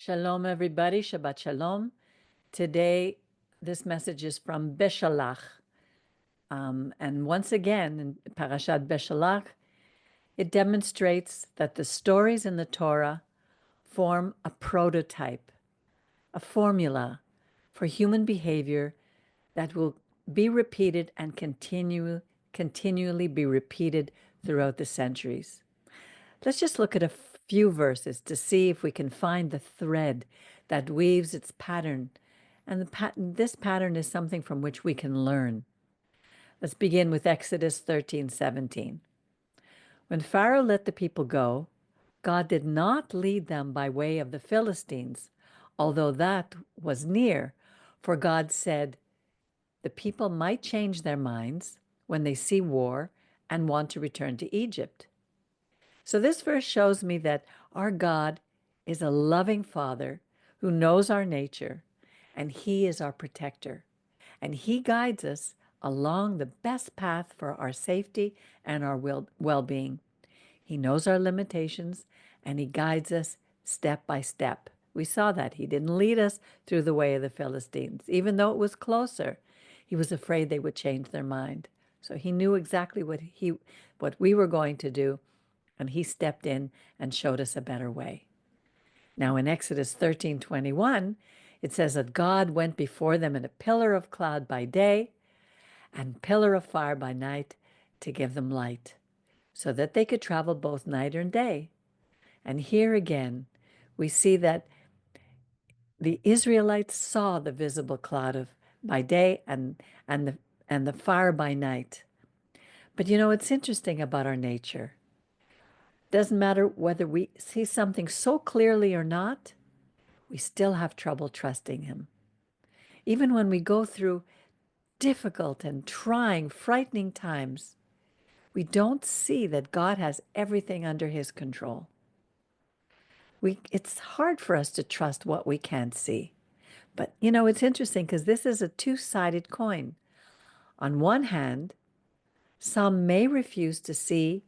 Shalom, everybody. Shabbat Shalom. Today, this message is from Beshalach. And once again, in Parashat Beshalach, it demonstrates that the stories in the Torah form a prototype, a formula for human behavior that will be repeated and continually be repeated throughout the centuries. Let's just look at a few verses to see if we can find the thread that weaves its pattern. And this pattern is something from which we can learn. Let's begin with Exodus 13:17. When Pharaoh let the people go, God did not lead them by way of the Philistines, although that was near, for God said, the people might change their minds when they see war and want to return to Egypt. So this verse shows me that our God is a loving Father who knows our nature, and He is our protector. And He guides us along the best path for our safety and our well-being. He knows our limitations, and He guides us step by step. We saw that. He didn't lead us through the way of the Philistines, even though it was closer. He was afraid they would change their mind. So He knew exactly what we were going to do, and He stepped in and showed us a better way. Now in Exodus 13:21, it says that God went before them in a pillar of cloud by day and pillar of fire by night to give them light, so that they could travel both night and day. And here again, we see that the Israelites saw the visible cloud by day and the fire by night. But it's interesting about our nature. Doesn't matter whether we see something so clearly or not, we still have trouble trusting Him. Even when we go through difficult and trying, frightening times, we don't see that God has everything under His control. It's hard for us to trust what we can't see. But, it's interesting because this is a two-sided coin. On one hand, some may refuse to see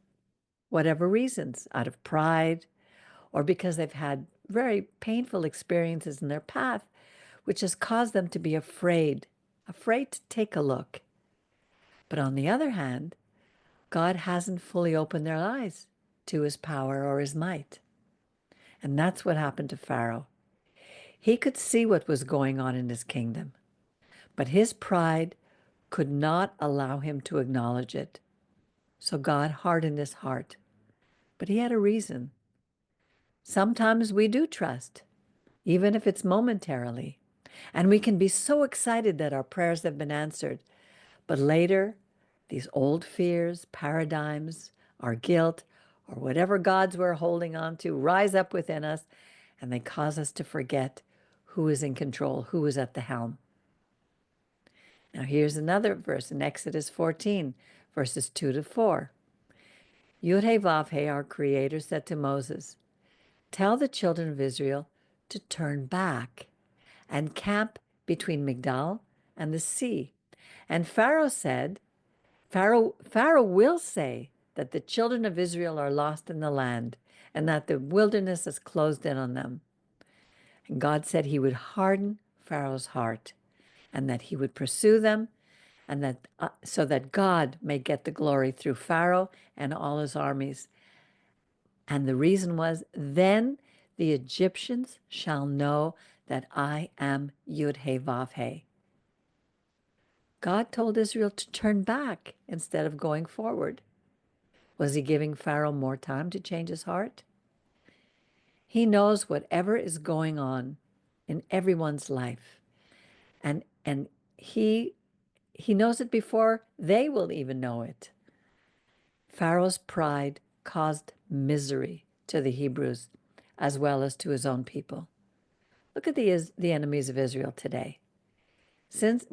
whatever reasons, out of pride, or because they've had very painful experiences in their path, which has caused them to be afraid to take a look. But on the other hand, God hasn't fully opened their eyes to His power or His might. And that's what happened to Pharaoh. He could see what was going on in his kingdom, but his pride could not allow him to acknowledge it. So God hardened his heart. But he had a reason. Sometimes we do trust, even if it's momentarily. And we can be so excited that our prayers have been answered. But later, these old fears, paradigms, our guilt, or whatever gods we're holding on to rise up within us, and they cause us to forget who is in control, who is at the helm. Now here's another verse in Exodus 14, verses 2-4. Yud-He-Vav-He, our Creator, said to Moses, tell the children of Israel to turn back and camp between Migdal and the sea. And Pharaoh will say that the children of Israel are lost in the land and that the wilderness is closed in on them. And God said He would harden Pharaoh's heart and that He would pursue them, and that so that God may get the glory through Pharaoh and all his armies. And the reason was, then the Egyptians shall know that I am Yud-He-Vav-He. God told Israel to turn back instead of going forward. Was He giving Pharaoh more time to change his heart? He knows whatever is going on in everyone's life. And he knows it before they will even know it. Pharaoh's pride caused misery to the Hebrews as well as to his own people. Look at the enemies of Israel today.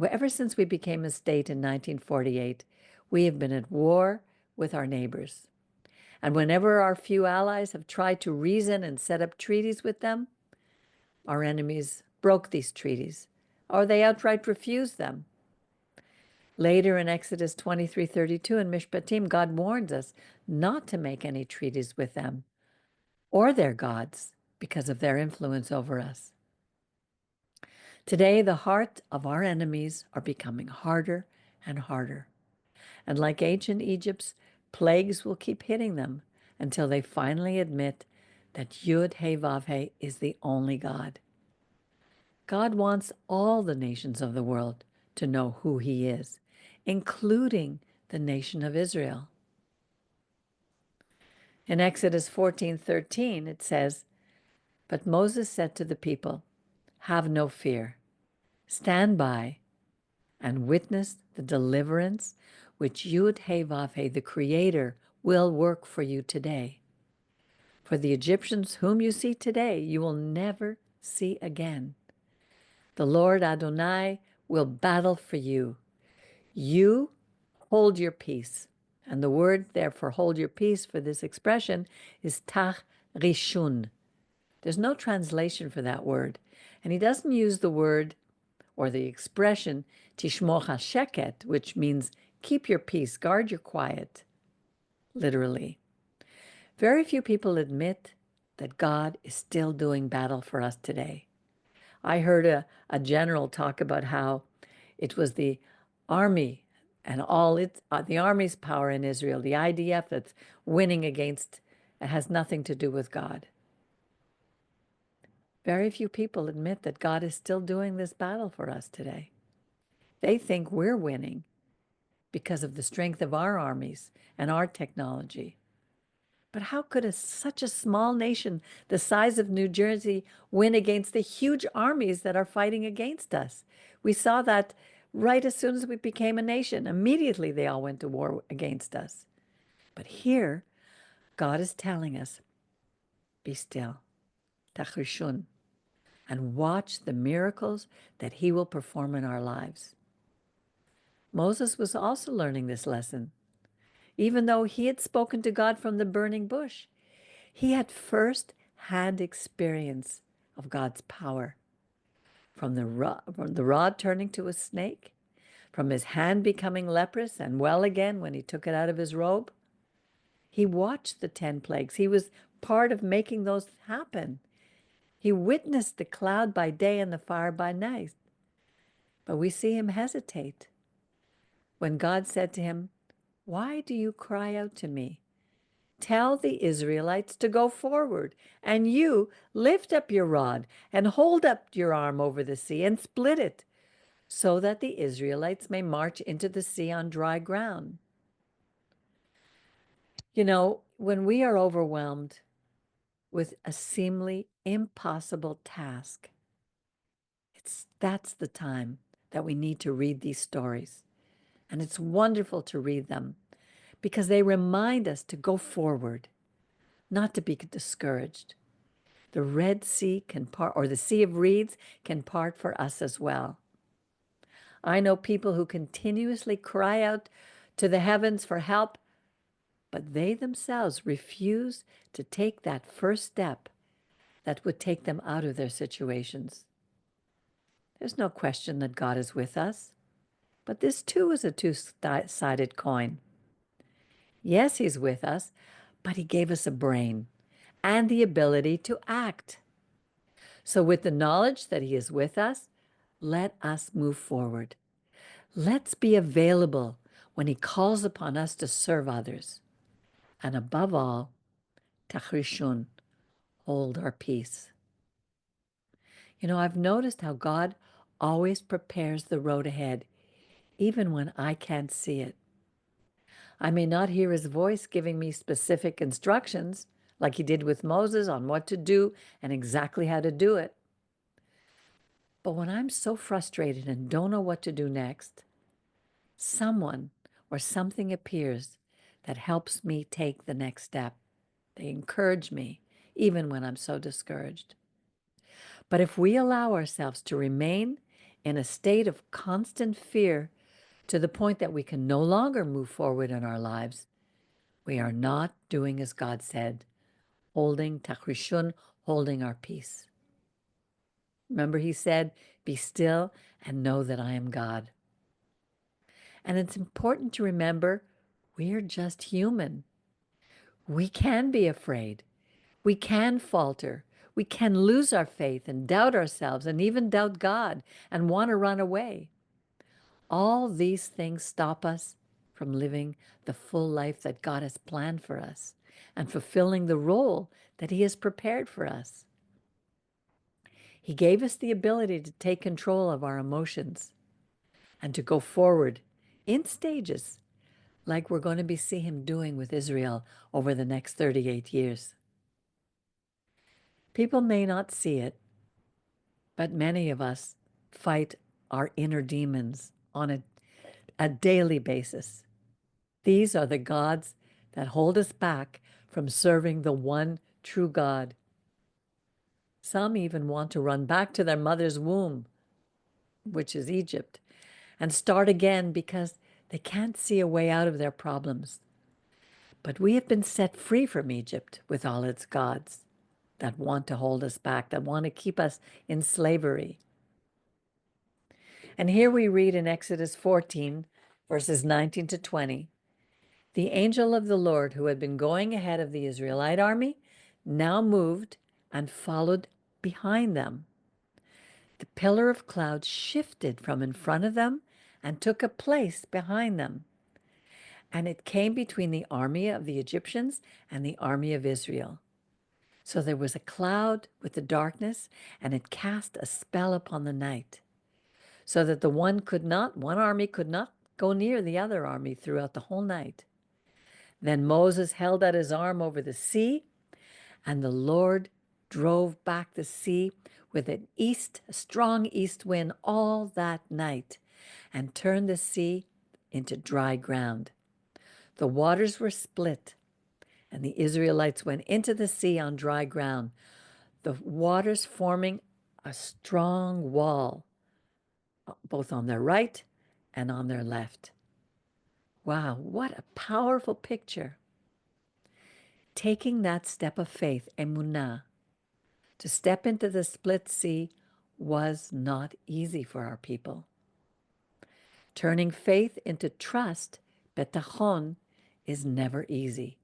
Ever since we became a state in 1948, we have been at war with our neighbors. And whenever our few allies have tried to reason and set up treaties with them, our enemies broke these treaties, or they outright refused them. Later in Exodus 23:32 in Mishpatim, God warns us not to make any treaties with them or their gods. because of their influence over us. Today, the heart of our enemies are becoming harder and harder. And like ancient Egypt's, plagues will keep hitting them until they finally admit that Yud He Vav He is the only God. God wants all the nations of the world to know who He is, including the nation of Israel. In Exodus 14:13, it says, "But Moses said to the people, 'Have no fear. Stand by and witness the deliverance which Yud He Vav He, the Creator, will work for you today. For the Egyptians whom you see today, you will never see again. The Lord Adonai will battle for you. You hold your peace.'" And the word there for hold your peace for this expression is tach rishun. There's no translation for that word. And he doesn't use the word or the expression tishmor hasheket, which means keep your peace, guard your quiet, literally. Very few people admit that God is still doing battle for us today. I heard a general talk about how it was the army and all the army's power in Israel, the IDF, that's winning against. It has nothing to do with God. Very few people admit that God is still doing this battle for us today. They think we're winning because of the strength of our armies and our technology. But how could such a small nation the size of New Jersey win against the huge armies that are fighting against us? We saw that right as soon as we became a nation. Immediately they all went to war against us. But here, God is telling us, be still, tachrishun, and watch the miracles that He will perform in our lives. Moses was also learning this lesson. Even though he had spoken to God from the burning bush, he had first-hand experience of God's power. From the rod turning to a snake, from his hand becoming leprous and well again when he took it out of his robe. He watched the 10 plagues. He was part of making those happen. He witnessed the cloud by day and the fire by night. But we see him hesitate when God said to him, "Why do you cry out to me? Tell the Israelites to go forward, and you lift up your rod and hold up your arm over the sea and split it, so that the Israelites may march into the sea on dry ground." You know, when we are overwhelmed with a seemingly impossible task, that's the time that we need to read these stories. And it's wonderful to read them because they remind us to go forward, not to be discouraged. The Red Sea can part, or the Sea of Reeds can part for us as well. I know people who continuously cry out to the heavens for help, but they themselves refuse to take that first step that would take them out of their situations. There's no question that God is with us, but this too is a two-sided coin. Yes, He's with us, but He gave us a brain and the ability to act. So with the knowledge that He is with us, let us move forward. Let's be available when He calls upon us to serve others. And above all, tachrishun, hold our peace. You know, I've noticed how God always prepares the road ahead, even when I can't see it. I may not hear His voice giving me specific instructions, like He did with Moses on what to do and exactly how to do it. But when I'm so frustrated and don't know what to do next, someone or something appears that helps me take the next step. They encourage me, even when I'm so discouraged. But if we allow ourselves to remain in a state of constant fear to the point that we can no longer move forward in our lives, we are not doing as God said, holding tachrishun, holding our peace. Remember, He said, "Be still and know that I am God." And it's important to remember we're just human. We can be afraid. We can falter. We can lose our faith and doubt ourselves and even doubt God and want to run away. All these things stop us from living the full life that God has planned for us and fulfilling the role that He has prepared for us. He gave us the ability to take control of our emotions and to go forward in stages, like we're going to be see Him doing with Israel over the next 38 years. People may not see it, but many of us fight our inner demons on a daily basis. These are the gods that hold us back from serving the one true God. Some even want to run back to their mother's womb, which is Egypt, and start again because they can't see a way out of their problems. But we have been set free from Egypt with all its gods that want to hold us back, that want to keep us in slavery. And here we read in Exodus 14, verses 19 to 20, the angel of the Lord who had been going ahead of the Israelite army now moved and followed behind them. The pillar of cloud shifted from in front of them and took a place behind them. And it came between the army of the Egyptians and the army of Israel. So there was a cloud with the darkness, and it cast a spell upon the night, so that one army could not go near the other army throughout the whole night. Then Moses held out his arm over the sea, and the Lord drove back the sea with a strong east wind all that night, and turned the sea into dry ground. The waters were split, and the Israelites went into the sea on dry ground, the waters forming a strong wall, both on their right and on their left. Wow, what a powerful picture. Taking that step of faith, emunah, to step into the split sea was not easy for our people. Turning faith into trust, betachon, is never easy.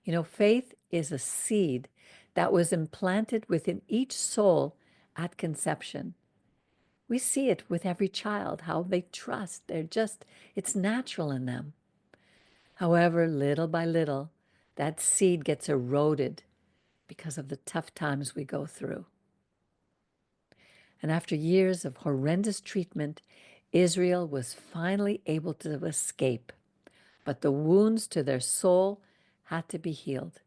You know, faith is a seed that was implanted within each soul at conception. We see it with every child, how they trust. It's natural in them. However, little by little, that seed gets eroded because of the tough times we go through. And after years of horrendous treatment, Israel was finally able to escape, but the wounds to their soul had to be healed.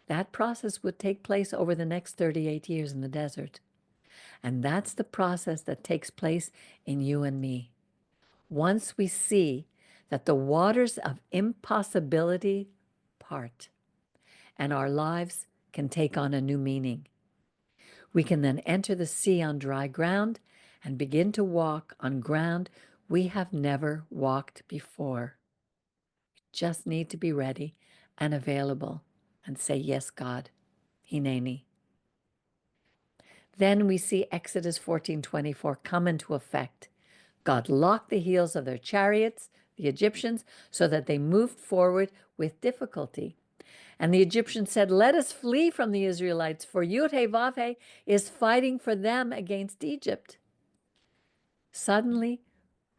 That process would take place over the next 38 years in the desert. And that's the process that takes place in you and me. Once we see that the waters of impossibility part and our lives can take on a new meaning, we can then enter the sea on dry ground and begin to walk on ground we have never walked before. We just need to be ready and available and say, yes, God, Hineni. Then we see Exodus 14:24 come into effect. God locked the heels of their chariots, the Egyptians, so that they moved forward with difficulty. And the Egyptians said, let us flee from the Israelites, for Yud-Heh-Vav-Heh is fighting for them against Egypt. Suddenly,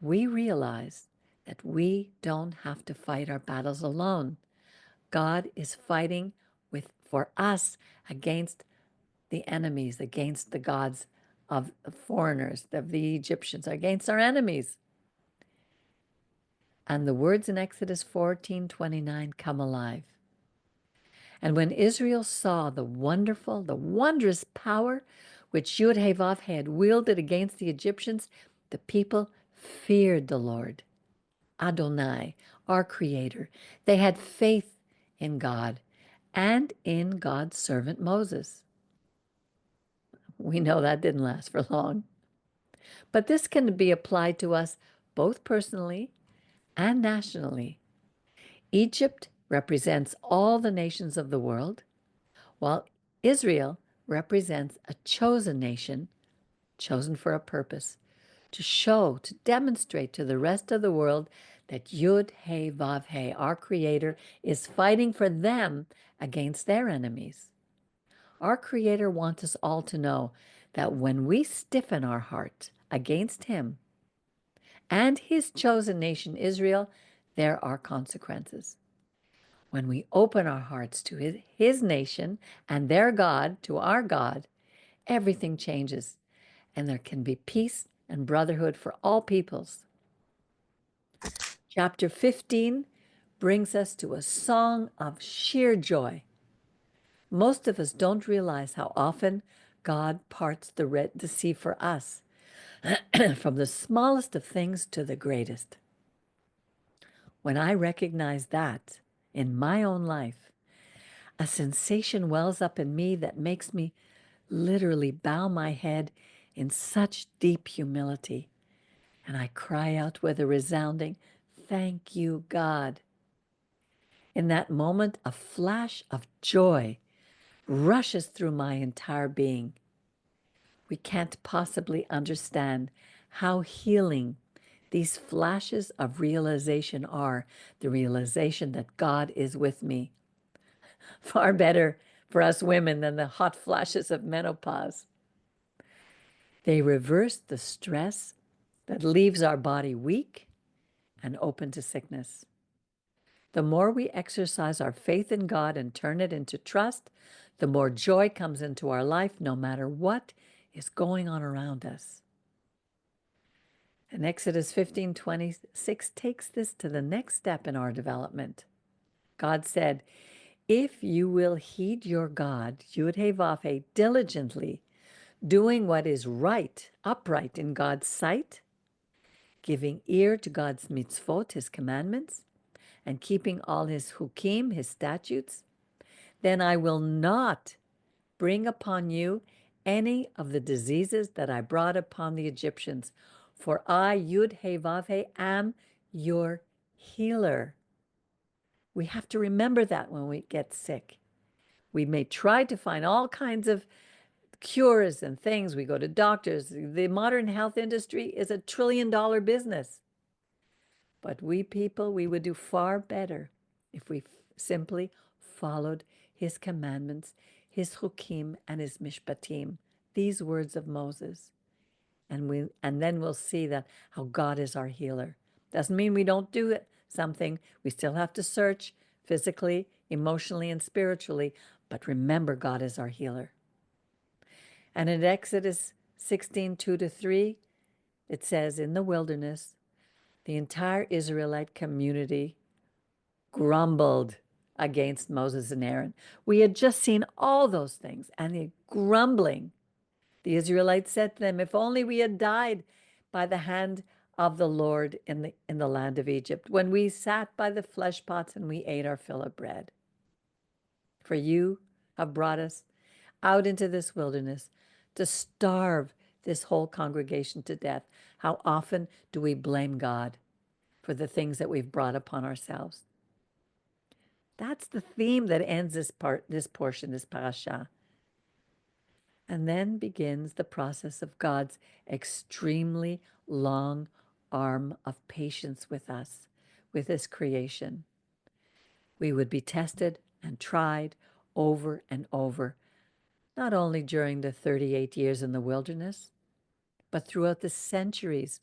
we realize that we don't have to fight our battles alone. God is fighting for us against the enemies, against the gods of the foreigners, of the Egyptians, against our enemies. And the words in Exodus 14:29 come alive. And when Israel saw the wondrous power which Yud-Heh-Vav-Heh had wielded against the Egyptians, the people feared the Lord, Adonai, our Creator. They had faith in God and in God's servant Moses. We know that didn't last for long. But this can be applied to us both personally and nationally. Egypt represents all the nations of the world, while Israel represents a chosen nation, chosen for a purpose, to demonstrate to the rest of the world that Yud-Heh-Vav-Heh, our Creator, is fighting for them against their enemies. Our Creator wants us all to know that when we stiffen our heart against Him and His chosen nation, Israel, there are consequences. When we open our hearts to his nation and their God, to our God, everything changes, and there can be peace and brotherhood for all peoples. Chapter 15 brings us to a song of sheer joy. Most of us don't realize how often God parts the sea for us, from the smallest of things to the greatest. When I recognize that in my own life, a sensation wells up in me that makes me literally bow my head in such deep humility. And I cry out with a resounding, "Thank you, God." In that moment, a flash of joy rushes through my entire being. We can't possibly understand how healing these flashes of realization are, the realization that God is with me. Far better for us women than the hot flashes of menopause. They reverse the stress that leaves our body weak and open to sickness. The more we exercise our faith in God and turn it into trust, the more joy comes into our life, no matter what is going on around us. And Exodus 15:26 takes this to the next step in our development. God said, "If you will heed your God, Yud-Heh-Vav-Heh, diligently, doing what is right, upright in God's sight, giving ear to God's mitzvot, his commandments, and keeping all his hukim, his statutes, then I will not bring upon you any of the diseases that I brought upon the Egyptians, for I, Yud-Heh-Vav-Heh, am your healer." We have to remember that when we get sick. We may try to find all kinds of cures and things. We go to doctors. The modern health industry is $1 trillion business. But we people, we would do far better if we simply followed his commandments, his chukim and his mishpatim, these words of Moses. And then we'll see that how God is our healer. Doesn't mean we don't do something. We still have to search physically, emotionally, and spiritually. But remember, God is our healer. And in Exodus 16:2-3, it says, in the wilderness, the entire Israelite community grumbled against Moses and Aaron. We had just seen all those things, and the grumbling. The Israelites said to them, "If only we had died by the hand of the Lord in the land of Egypt, when we sat by the flesh pots and we ate our fill of bread. For you have brought us out into this wilderness to starve this whole congregation to death." How often do we blame God for the things that we've brought upon ourselves? That's the theme that ends this portion, this parasha. And then begins the process of God's extremely long arm of patience with us, with his creation. We would be tested and tried over and over, not only during the 38 years in the wilderness, but throughout the centuries,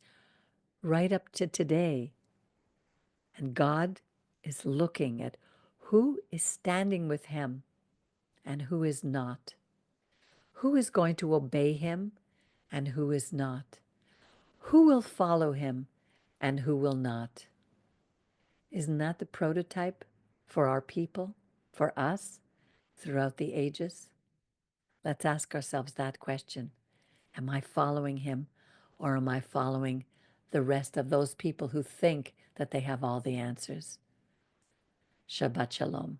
right up to today. And God is looking at who is standing with him and who is not. Who is going to obey him and who is not? Who will follow him and who will not? Isn't that the prototype for our people, for us, throughout the ages? Let's ask ourselves that question. Am I following him, or am I following the rest of those people who think that they have all the answers? Shabbat Shalom.